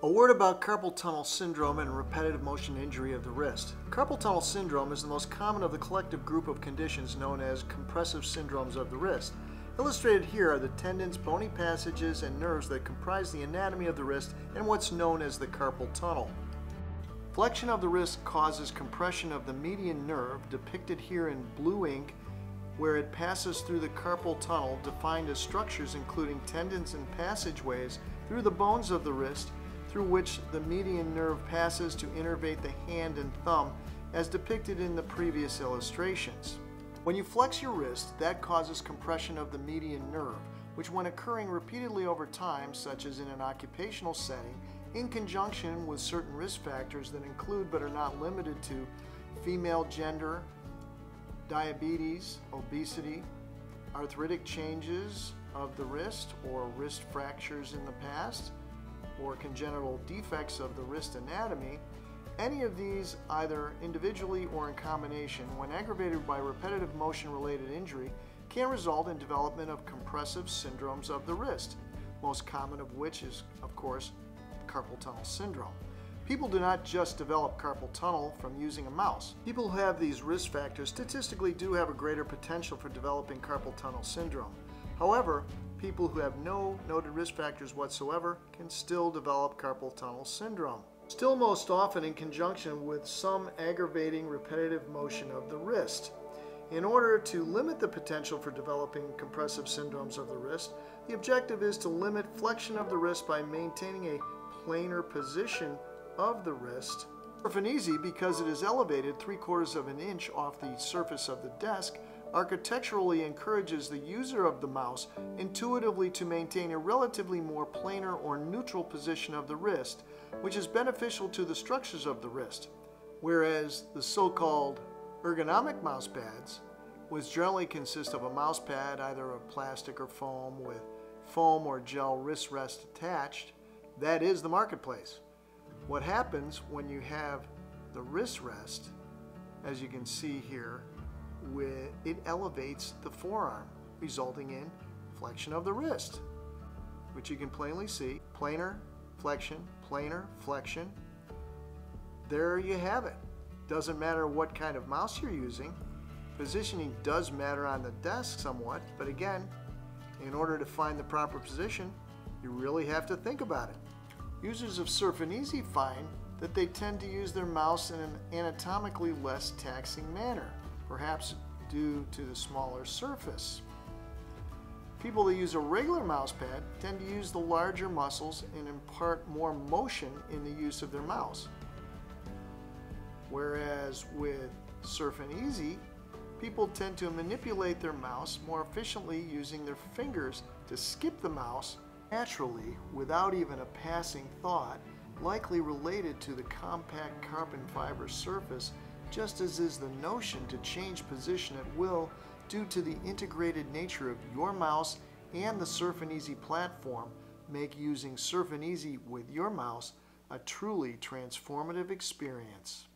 A word about carpal tunnel syndrome and repetitive motion injury of the wrist. Carpal tunnel syndrome is the most common of the collective group of conditions known as compressive syndromes of the wrist. Illustrated here are the tendons, bony passages, and nerves that comprise the anatomy of the wrist and what's known as the carpal tunnel. Flexion of the wrist causes compression of the median nerve, depicted here in blue ink, where it passes through the carpal tunnel, defined as structures including tendons and passageways through the bones of the wrist, through which the median nerve passes to innervate the hand and thumb, as depicted in the previous illustrations. When you flex your wrist, that causes compression of the median nerve, which when occurring repeatedly over time, such as in an occupational setting, in conjunction with certain risk factors that include but are not limited to female gender, diabetes, obesity, arthritic changes of the wrist or wrist fractures in the past, or congenital defects of the wrist anatomy, any of these, either individually or in combination, when aggravated by repetitive motion-related injury, can result in development of compressive syndromes of the wrist, most common of which is, of course, carpal tunnel syndrome. People do not just develop carpal tunnel from using a mouse. People who have these risk factors statistically do have a greater potential for developing carpal tunnel syndrome. However, people who have no noted risk factors whatsoever can still develop carpal tunnel syndrome. Still most often in conjunction with some aggravating repetitive motion of the wrist. In order to limit the potential for developing compressive syndromes of the wrist, the objective is to limit flexion of the wrist by maintaining a planar position of the wrist. Surfin-EZ, because it is elevated 3/4 of an inch off the surface of the desk, architecturally encourages the user of the mouse intuitively to maintain a relatively more planar or neutral position of the wrist, which is beneficial to the structures of the wrist, whereas the so-called ergonomic mouse pads, which generally consist of a mouse pad either of plastic or foam with foam or gel wrist rest attached, that is the marketplace. What happens when you have the wrist rest, as you can see here, it elevates the forearm, resulting in flexion of the wrist, which you can plainly see. Planar, flexion, planar, flexion. There you have it. Doesn't matter what kind of mouse you're using. Positioning does matter on the desk somewhat, but again, in order to find the proper position, you really have to think about it. Users of Surfin-EZ find that they tend to use their mouse in an anatomically less taxing manner, perhaps due to the smaller surface. People that use a regular mouse pad tend to use the larger muscles and impart more motion in the use of their mouse. Whereas with Surfin-EZ, people tend to manipulate their mouse more efficiently using their fingers to skip the mouse naturally without even a passing thought, likely related to the compact carbon fiber surface, just as is the notion to change position at will due to the integrated nature of your mouse and the Surfin-EZ platform, make using Surfin-EZ with your mouse a truly transformative experience.